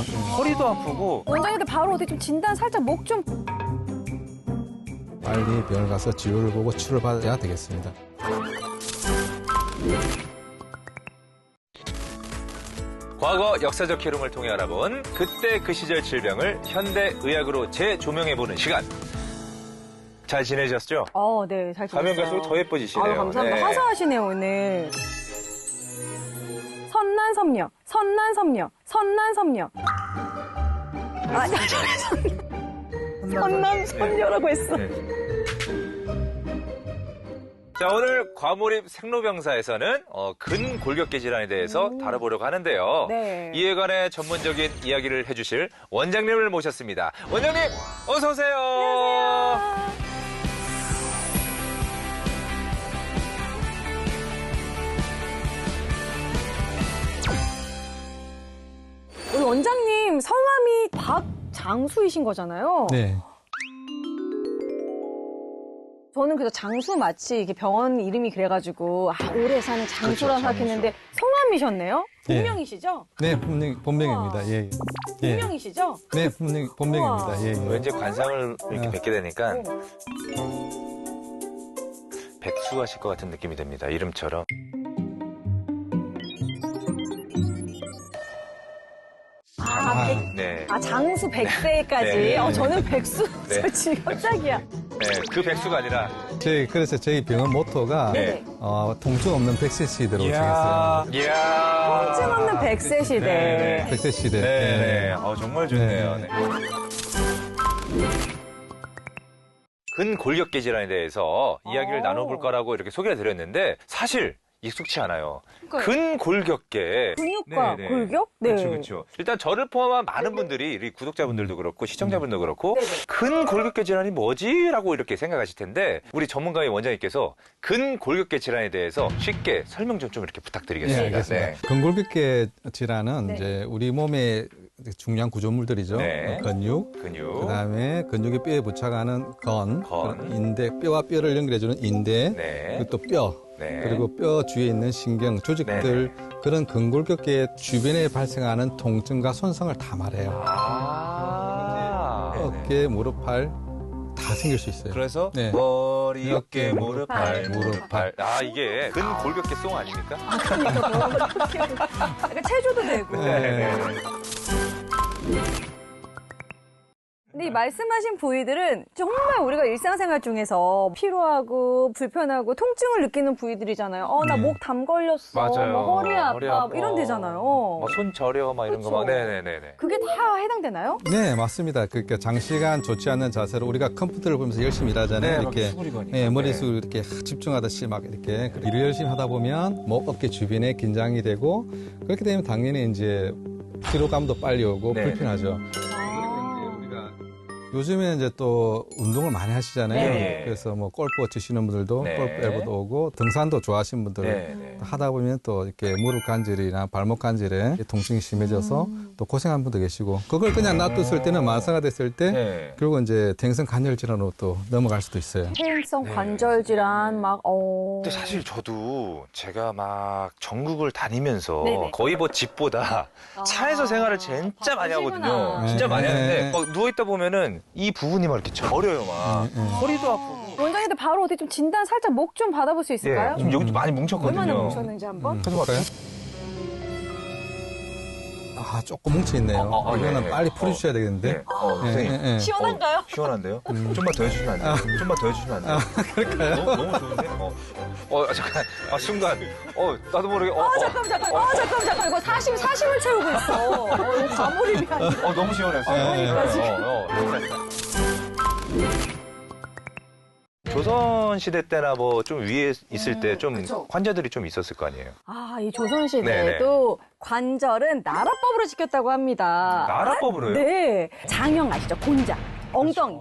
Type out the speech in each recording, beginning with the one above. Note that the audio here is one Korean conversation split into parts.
허리도 아프고. 원장님들 바로 어디 좀 진단 살짝 목 좀. 빨리 병원 가서 진료를 보고 치료를 받아야 되겠습니다. 과거 역사적 흐름을 통해 알아본 그때 그 시절 질병을 현대의학으로 재조명해보는 시간. 잘 지내셨죠? 네, 잘 지냈어요. 가면 갈수록 더 예뻐지시네요. 감사합니다. 네. 화사하시네요, 오늘. 선난섬녀. 아니, 선남섬녀라고 했어. 네. 자, 오늘 과몰입 생로병사에서는 근골격계 질환에 대해서 다뤄보려고 하는데요. 네. 이에 관해 전문적인 이야기를 해주실 원장님을 모셨습니다. 원장님, 어서 오세요. 안녕하세요. 우리 원장님 성함이 박장수이신 거잖아요. 네. 저는 그래서 장수 마치 이게 병원 이름이 그래가지고 오래 사는 장수라고 그렇죠, 생각했는데 성함이셨네요? 네. 본명이시죠? 네, 본명입니다. 예. 예. 본명이시죠? 네, 본명입니다. 예. 예. 왠지 관상을 이렇게 뵙게 되니까 백수하실 것 같은 느낌이 듭니다. 이름처럼. 네. 장수 100세까지. 네. 저는 백수. 네. 저 지금 깜짝이야. 네, 그 백수가 아니라. 그래서 저희 병원 모토가 네. 통증 없는 100세 시대로 이야. 정했어요. 이야. 통증 없는 100세 시대. 네. 100세 시대. 네. 정말 좋네요. 네. 근골격계 질환에 대해서 이야기를 나눠볼 거라고 이렇게 소개를 드렸는데 사실 익숙치 않아요. 근골격계. 근육과 네네. 골격? 네. 그렇죠. 일단 저를 포함한 많은 분들이, 우리 구독자분들도 그렇고 시청자분들도 그렇고 네네. 근골격계 질환이 뭐지라고 이렇게 생각하실 텐데 우리 전문가의 원장님께서 근골격계 질환에 대해서 쉽게 설명 좀 이렇게 부탁드리겠습니다. 네, 알겠습니다. 근골격계 질환은 네. 이제 우리 몸의 중요한 구조물들이죠. 네. 근육, 근육. 그다음에 근육이 뼈에 붙여가는 건. 인대, 뼈와 뼈를 연결해주는 인대, 네. 그리고 또 뼈, 네. 그리고 뼈 주위에 있는 신경, 조직들, 그런 근골격계 주변에 발생하는 통증과 손상을 다 말해요. 어깨, 무릎, 팔 다 생길 수 있어요. 그래서 네. 머리, 어깨, 무릎, 팔, 무릎, 팔. 이게 근골격계 송 아닙니까? 약간 체조도 되고. 네. 근데 이 말씀하신 부위들은 정말 우리가 일상생활 중에서 피로하고 불편하고 통증을 느끼는 부위들이잖아요. 나 목 담 걸렸어. 맞아요. 뭐 허리 아파. 허리 아파. 이런 데잖아요. 손 저려 이런 거 막. 그렇죠. 네네네네. 그게 다 해당되나요? 네, 맞습니다. 그러니까 장시간 좋지 않는 자세로 우리가 컴퓨터를 보면서 열심히 일하잖아요. 이렇게 머리 숙 이렇게 집중하듯이 막 이렇게 일을 열심히 하다 보면 목, 어깨 주변에 긴장이 되고 그렇게 되면 당연히 이제 피로감도 빨리 오고 네. 불편하죠. 요즘에 이제 또 운동을 많이 하시잖아요. 네. 그래서 뭐 골프 치시는 분들도 네. 골프 엘보도 오고 등산도 좋아하시는 분들 네. 하다 보면 또 이렇게 무릎 관절이나 발목 관절에 통증이 심해져서 또 고생한 분도 계시고 그걸 그냥 놔뒀을 때는 만사가 됐을 때 네. 결국 이제 퇴행성 관절 질환으로 또 넘어갈 수도 있어요. 퇴행성 관절 질환 근데 사실 저도 제가 막 전국을 다니면서 네네. 거의 뭐 집보다 차에서 생활을 진짜 많이 하거든요. 바쁘시구나. 진짜 많이 네. 하는데 막 누워있다 보면은 이 부분이 막 이렇게 저려요 막. 허리도 아프고. 원장님들 바로 어디 좀 진단 살짝 목 좀 받아볼 수 있을까요? 좀 여기 좀 많이 뭉쳤거든요. 얼마나 뭉쳤는지 한번. 해볼까요? 조금 뭉쳐있네요. 이거는 네. 빨리 풀어주셔야 되겠는데. 선생님. 네. 시원한가요? 시원한데요? 좀만 더 해주시면 안 돼요? 좀만 더 해주시면 안 돼요? 그럴까요? 너무 좋은데? 잠깐. 순간. 나도 모르게. 잠깐. 이거 40을 채우고 있어. 이거 과몰입이 아니라. 너무 시원했어요. 조선시대 때나 뭐 좀 위에 있을 때 좀 환자들이 좀 있었을 거 아니에요? 이 조선시대에도 관절은 나라법으로 지켰다고 합니다. 나라법으로요? 네. 장형 아시죠? 곤장. 엉덩이.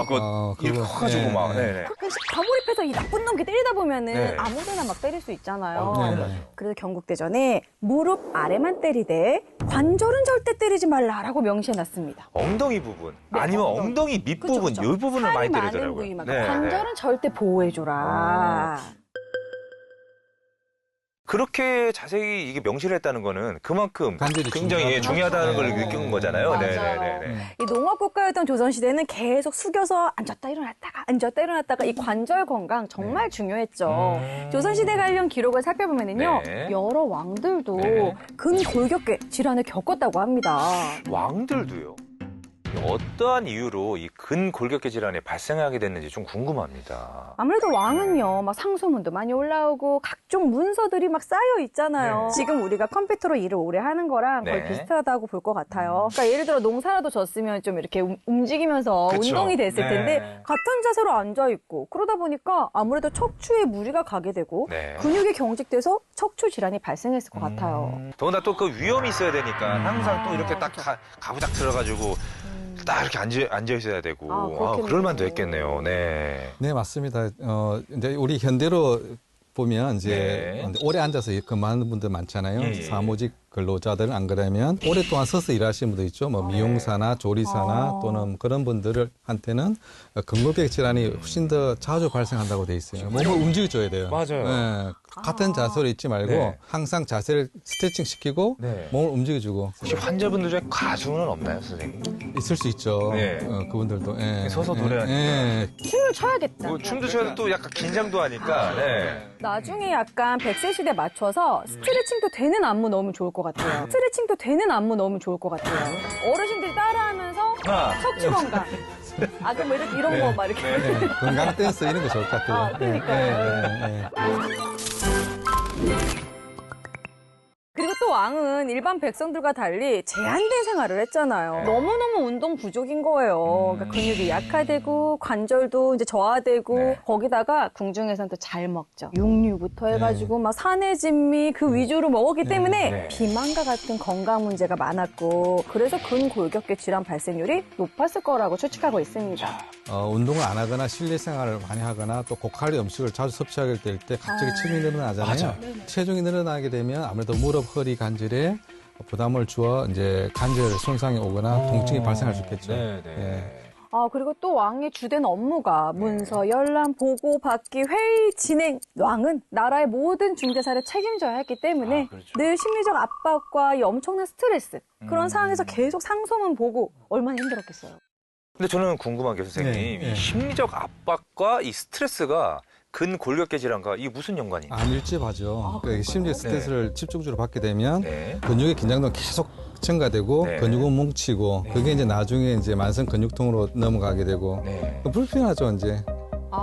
그거 이렇게 커가지고 막. 네네. 그래서 과몰입해서 이 나쁜 놈 때리다 보면은 네. 아무데나 막 때릴 수 있잖아요. 네. 그래서 경국대전에 무릎 아래만 때리되 관절은 절대 때리지 말라라고 명시해놨습니다. 엉덩이 부분. 네, 아니면 엉덩이 밑부분. 그쵸. 이 부분을 많이 살이 많은 때리더라고요. 부위만. 네, 관절은 절대 보호해줘라. 그렇게 자세히 이게 명시를 했다는 거는 그만큼 관절이 굉장히 중요하다는 걸 네. 느낀 거잖아요. 맞아요. 네네네. 이 농업국가였던 조선시대는 계속 숙여서 앉았다 일어났다가 이 관절 건강 정말 중요했죠. 조선시대 관련 기록을 살펴보면요. 네. 여러 왕들도 네. 근골격계 질환을 겪었다고 합니다. 왕들도요. 어떠한 이유로 이 근골격계 질환이 발생하게 됐는지 좀 궁금합니다. 아무래도 왕은요, 막 상소문도 많이 올라오고 각종 문서들이 막 쌓여 있잖아요. 네. 지금 우리가 컴퓨터로 일을 오래 하는 거랑 거의 네. 비슷하다고 볼 것 같아요. 그러니까 예를 들어 농사라도 졌으면 좀 이렇게 움직이면서 그쵸. 운동이 됐을 네. 텐데 같은 자세로 앉아 있고 그러다 보니까 아무래도 척추에 무리가 가게 되고 네. 근육이 경직돼서 척추 질환이 발생했을 것 같아요. 더군다나 또 그 위험이 있어야 되니까 항상 또 이렇게 딱 그렇죠. 가부작 들어가지고 딱 이렇게 앉아 있어야 되고 그렇겠네요. 그럴 만도 했겠네요. 네. 네, 맞습니다. 이제 우리 현대로 보면 이제 네. 오래 앉아서 근무하는 분들 많잖아요. 예. 사무직 근로자들은 안 그러면 오랫동안 서서 일하시는 분들 있죠. 뭐 미용사나 조리사나 또는 그런 분들한테는 근골격 질환이 훨씬 더 자주 발생한다고 돼 있어요. 몸을 움직여줘야 돼요. 맞아요. 예, 같은 자세로 있지 말고 네. 항상 자세를 스트레칭 시키고 네. 몸을 움직여주고 혹시 환자분들 중에 가수는 없나요, 선생님? 있을 수 있죠. 네. 그분들도. 예. 서서 노래하니까. 춤을 춰야겠다. 뭐 춤도 춰도 또 약간 긴장도 하니까. 네. 나중에 약간 100세 시대 맞춰서 스트레칭도 되는 안무 넣으면 좋을 것 같아요. 스트레칭도 되는 안무 넣으면 좋을 것 같아요. 어르신들이 따라하면서 하나. 척추 건강. 뭐 이런 거 막 이렇게. 네, 건강 댄스 이런 거 좋을 것 같아요. 그러니까요. 그리고 또 왕은 일반 백성들과 달리 제한된 생활을 했잖아요. 너무너무 운동 부족인 거예요. 그러니까 근육이 약화되고 관절도 이제 저하되고 네. 거기다가 궁중에서는 또 잘 먹죠. 육류부터 해가지고 막 산의 진미 그 위주로 먹었기 때문에 네. 비만과 같은 건강 문제가 많았고 그래서 근골격계 질환 발생률이 높았을 거라고 추측하고 있습니다. 운동을 안 하거나 실내 생활을 많이 하거나 또 고칼리 음식을 자주 섭취하게 될 때 갑자기 체중이 늘어나잖아요. 체중이 늘어나게 되면 아무래도 무릎, 허리 관절에 부담을 주어 이제 관절 손상이 오거나 통증이 발생할 수 있겠죠. 네, 예. 네. 그리고 또 왕의 주된 업무가 문서, 열람, 보고, 받기, 회의, 진행. 왕은 나라의 모든 중대사를 책임져야 했기 때문에 그렇죠. 늘 심리적 압박과 이 엄청난 스트레스 그런 상황에서 계속 상소문 보고 얼마나 힘들었겠어요. 근데 저는 궁금한 게 선생님, 네, 네. 이 심리적 압박과 이 스트레스가 근골격계 질환과 이게 무슨 연관이 있나요? 밀집하죠. 그러니까 심리 스트레스를 집중적으로 받게 되면 네. 근육의 긴장도가 계속 증가되고 네. 근육은 뭉치고 그게 이제 나중에 이제 만성 근육통으로 넘어가게 되고 네. 불편하죠, 이제.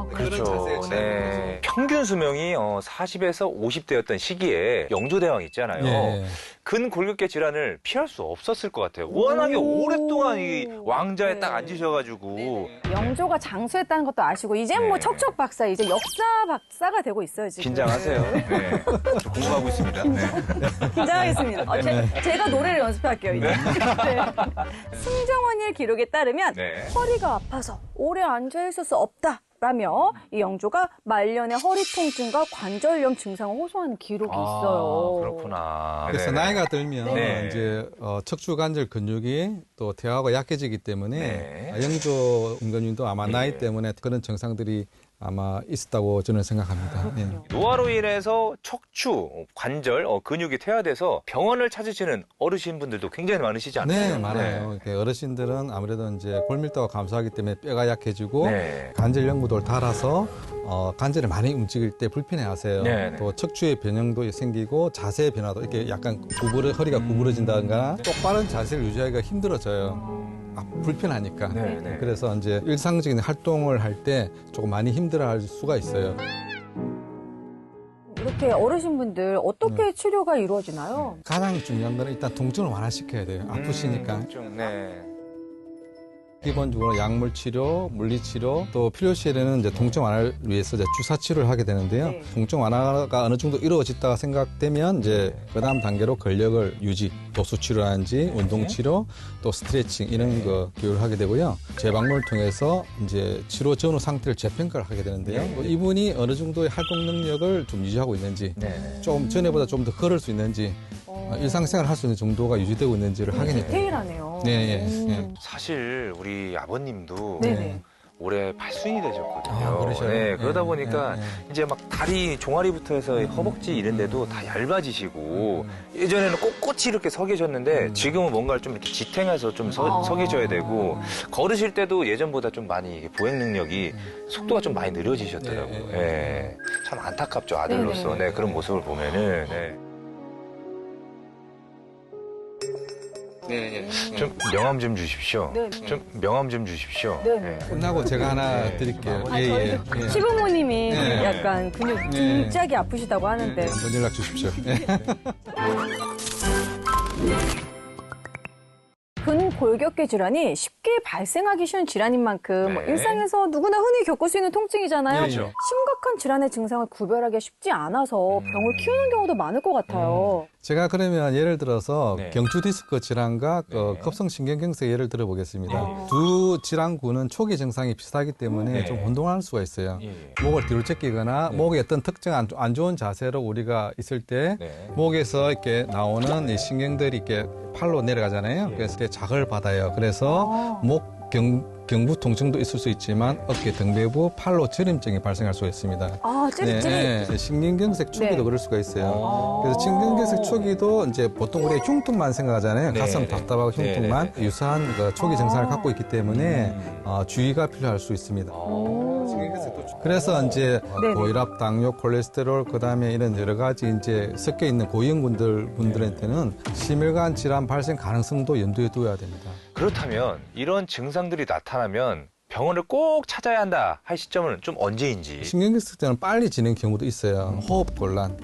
그렇죠. 네. 평균 수명이 40에서 50대였던 시기에 영조대왕 있잖아요. 예. 근골격계 질환을 피할 수 없었을 것 같아요. 워낙에 오랫동안 이 왕자에 딱 앉으셔가지고 영조가 장수했다는 것도 아시고 이제 뭐 네. 척척 박사 이제 역사 박사가 되고 있어요 지금. 긴장하세요. 네. 저 공부하고 있습니다. 네. 긴장하겠습니다. 제가 노래를 연습할게요 이제. 네. 승정원일 기록에 따르면 네. 허리가 아파서 오래 앉아 있을 수 없다. 라며 이 영조가 말년에 허리 통증과 관절염 증상을 호소하는 기록이 있어요. 그렇구나. 그래서 네네. 나이가 들면 네. 이제 척추 관절 근육이 또 대화가 약해지기 때문에 네. 영조 임금님도 아마 네. 나이 때문에 그런 증상들이 아마 있었다고 저는 생각합니다. 예. 노화로 인해서 척추, 관절, 근육이 퇴화돼서 병원을 찾으시는 어르신분들도 굉장히 많으시지 않나요? 네, 많아요. 이렇게 어르신들은 아무래도 이제 골밀도가 감소하기 때문에 뼈가 약해지고 네. 관절 연구도를 달아서 관절을 많이 움직일 때 불편해하세요. 네, 네. 또 척추의 변형도 생기고 자세의 변화도 이렇게 약간 허리가 구부러진다든가 똑바른 자세를 유지하기가 힘들어져요. 불편하니까. 네, 네. 그래서 이제 일상적인 활동을 할 때 조금 많이 힘들어할 수가 있어요. 이렇게 어르신분들 어떻게 치료가 이루어지나요? 가장 중요한 거는 일단 통증을 완화시켜야 돼요. 아프시니까. 네. 기본적으로 약물 치료, 물리 치료, 또 필요시에는 이제 통증 완화를 위해서 이제 주사 치료를 하게 되는데요. 네. 통증 완화가 어느 정도 이루어졌다가 생각되면 이제 그다음 단계로 근력을 유지, 도수 치료라든지 운동 치료, 또 스트레칭 이런 거 교육을 하게 되고요. 재방문을 통해서 이제 치료 전후 상태를 재평가를 하게 되는데요. 뭐 이분이 어느 정도의 활동 능력을 좀 유지하고 있는지, 네. 좀 전에보다 좀 더 걸을 수 있는지, 일상생활 할 수 있는 정도가 유지되고 있는지를 확인해요. 디테일하네요. 네, 예, 예. 사실 우리 아버님도 네네. 올해 8순이 되셨거든요. 아, 그러셔요? 네, 그러다 네, 보니까 네, 네. 이제 막 다리 종아리부터 해서 허벅지 이런 데도 다 얇아지시고 예전에는 꼿꼿이 이렇게 서 계셨는데 지금은 뭔가를 좀 이렇게 지탱해서 좀 서 계셔야 되고 걸으실 때도 예전보다 좀 많이 보행 능력이 속도가 좀 많이 느려지셨더라고요. 네, 예. 참 안타깝죠, 아들로서. 네네. 네, 그런 모습을 보면은. 네. 네, 좀 명함 좀 주십시오. 네. 좀 명함 좀 주십시오. 네. 네. 끝나고 제가 하나 네. 드릴게요. 아, 저희 예. 시부모님이 네. 약간 근육 네. 등짝이 아프시다고 하는데. 한번 연락 주십시오. 예. 근골격계 질환이 쉽게 발생하기 쉬운 질환인 만큼 네. 일상에서 누구나 흔히 겪을 수 있는 통증이잖아요. 그렇죠. 심각한 질환의 증상을 구별하기가 쉽지 않아서 병을 키우는 경우도 많을 것 같아요. 제가 그러면 예를 들어서 네. 경추 디스크 질환과 네. 급성신경경색 예를 들어보겠습니다. 네. 두 질환군은 초기 증상이 비슷하기 때문에 네. 좀 혼동할 수가 있어요. 예, 예. 목을 뒤로 제끼거나 네. 목에 어떤 특정 안 좋은 자세로 우리가 있을 때 네. 목에서 이렇게 나오는 이 신경들이 이렇게 팔로 내려가잖아요. 예. 그래서 이렇게 자극을 받아요. 그래서 목 경부 통증도 있을 수 있지만 어깨 등배부 팔로 저림증이 발생할 수가 있습니다. 아, 찌릿찌릿. 네, 신경경색 초기도 네. 그럴 수가 있어요. 어. 그래서 신경경색 초기도 이제 보통 우리가 흉통만 생각하잖아요. 네, 가슴 네. 답답하고 흉통만 네, 네. 유사한 그 초기 증상을 갖고 있기 때문에 음. 주의가 필요할 수 있습니다. 어. 그래서 이제 네네. 고혈압, 당뇨, 콜레스테롤, 그다음에 이런 여러 가지 이제 섞여 있는 고위험군들한테는 심혈관 질환 발생 가능성도 염두에 두어야 됩니다. 그렇다면 이런 증상들이 나타나면 병원을 꼭 찾아야 한다 할 시점은 좀 언제인지. 신경경색 때는 빨리 지는 경우도 있어요. 호흡 곤란,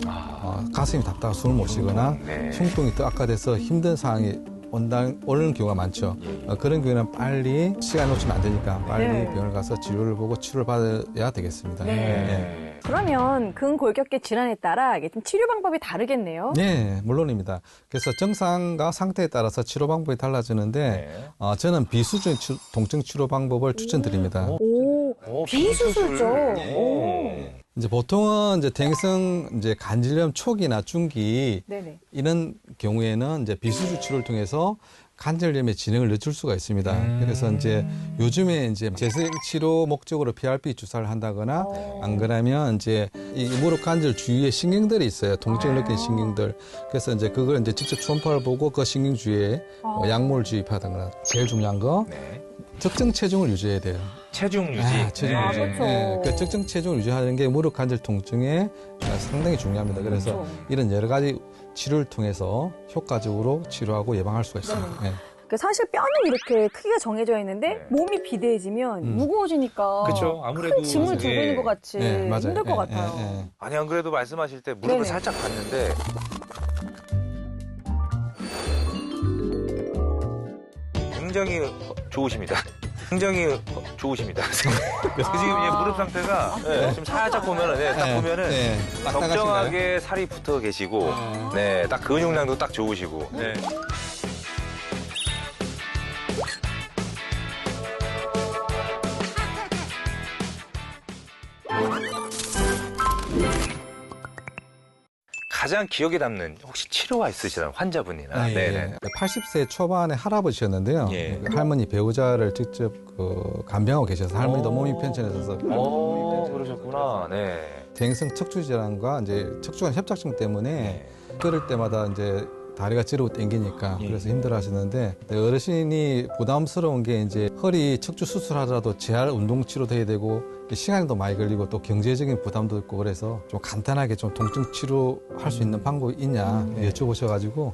가슴이 답답하고 숨을 못 쉬거나 네. 흉통이 더 악화돼서 힘든 상황이 오는 경우가 많죠. 그런 경우는 빨리 시간 놓치면 안 되니까 빨리 네. 병원을 가서 진료를 보고 치료를 받아야 되겠습니다. 네. 그러면 근골격계 질환에 따라 이게 좀 치료 방법이 다르겠네요. 네, 물론입니다. 그래서 증상과 상태에 따라서 치료 방법이 달라지는데 네. 저는 비수준 통증 치료 방법을 추천드립니다. 오, 비수술죠. 오. 이제 보통은 이제 대행성 이제 간질염 초기나 중기 네네. 이런 경우에는 이제 비수술 치료를 통해서 관절염의 진행을 늦출 수가 있습니다. 그래서 이제 요즘에 이제 재생 치료 목적으로 PRP 주사를 한다거나 안 그러면 이제 이 무릎 관절 주위에 신경들이 있어요. 통증을 느끼는 신경들. 그래서 이제 그걸 이제 직접 초음파를 보고 그 신경 주위에 약물을 주입하거나 제일 중요한 거 네. 적정 체중을 유지해야 돼요. 체중 유지. 체중 네. 유지. 그렇죠. 그 적정 체중을 유지하는 게 무릎 관절 통증에 상당히 중요합니다. 그래서 그렇죠. 이런 여러 가지 치료를 통해서 효과적으로 치료하고 예방할 수가 있습니다. 네. 그 사실 뼈는 이렇게 크기가 정해져 있는데 네. 몸이 비대해지면 무거워지니까 그쵸. 아무래도 큰 짐을 들고 예. 있는 것 같이 네, 맞아요. 힘들 것 예, 같아요. 예, 예. 아니 안 그래도 말씀하실 때 무릎을 네네. 살짝 봤는데 굉장히 좋으십니다. 굉장히 좋으십니다. 그래서 지금 이 무릎 상태가 지금 살짝 보면은 딱 보면은 네, 딱딱하신가요? 적정하게 살이 붙어 계시고 네, 딱 근육량도 딱 좋으시고 네. 가장 기억에 남는 혹시 치료가 있으시다면 환자분이나 예. 네네. 80세 초반의 할아버지셨는데요. 예. 그 할머니 배우자를 직접 간병하고 계셔서 할머니도 몸이 편찮으셔서 그러셨구나. 네. 대행성 척추 질환과 이제 척추관 협착증 때문에 네. 걸을 때마다 이제 다리가 찌르고 땡기니까 예. 그래서 힘들어하시는데 어르신이 부담스러운 게 이제 허리 척추 수술하더라도 재활 운동 치료도 해야 되고 시간도 많이 걸리고 또 경제적인 부담도 있고 그래서 좀 간단하게 좀 통증 치료할 수 있는 방법이 있냐 여쭤보셔가지고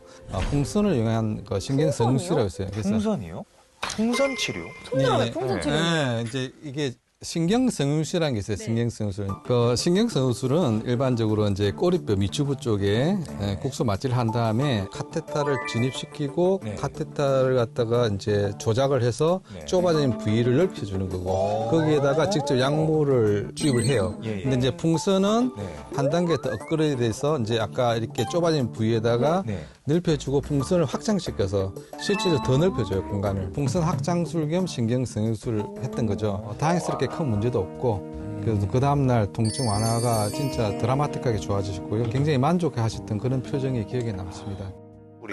풍선을 이용한 그 신경성형수라고 있어요. 그래서 풍선이요? 풍선 치료? 풍선을 풍선 치료. 네, 이제 이게 신경성형술이라는 게 있어요. 신경성형술. 그 신경성형술은 일반적으로 이제 꼬리뼈 밑주부 쪽에 국소 마취를 한 다음에 카테터를 진입시키고 네. 카테터를 갖다가 이제 조작을 해서 네. 좁아진 부위를 넓혀주는 거고 거기에다가 직접 약물을 주입을 해요. 예, 예. 근데 이제 풍선은 네. 한 단계 더 업그레이드해서 이제 아까 이렇게 좁아진 부위에다가 네. 넓혀주고 풍선을 확장시켜서 실제로 더 넓혀줘요, 공간을. 풍선 확장술 겸 신경성형술을 했던 거죠. 다행스럽게 큰 문제도 없고 그래서 그 다음날 통증 완화가 진짜 드라마틱하게 좋아지셨고요. 굉장히 만족해 하셨던 그런 표정이 기억에 남습니다.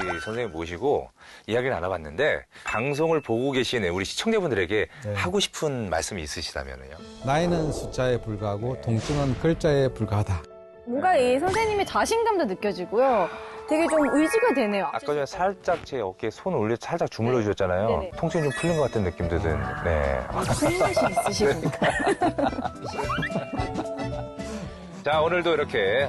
우리 선생님 모시고 이야기를 나눠봤는데 방송을 보고 계신 우리 시청자분들에게 네. 하고 싶은 말씀이 있으시다면요? 나이는 숫자에 불과하고 통증은 글자에 불과하다. 뭔가 이 선생님의 자신감도 느껴지고요. 되게 좀 의지가 되네요. 아까 전에 살짝 제 어깨에 손 올려 살짝 주물러 주셨잖아요. 네네. 통증이 좀 풀린 것 같은 느낌도 든. 네. 손맛이 있으시군요. 자, 오늘도 이렇게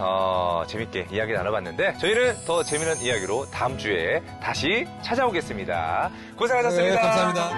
재밌게 이야기 나눠봤는데 저희는 더 재미있는 이야기로 다음 주에 다시 찾아오겠습니다. 고생하셨습니다. 네, 감사합니다.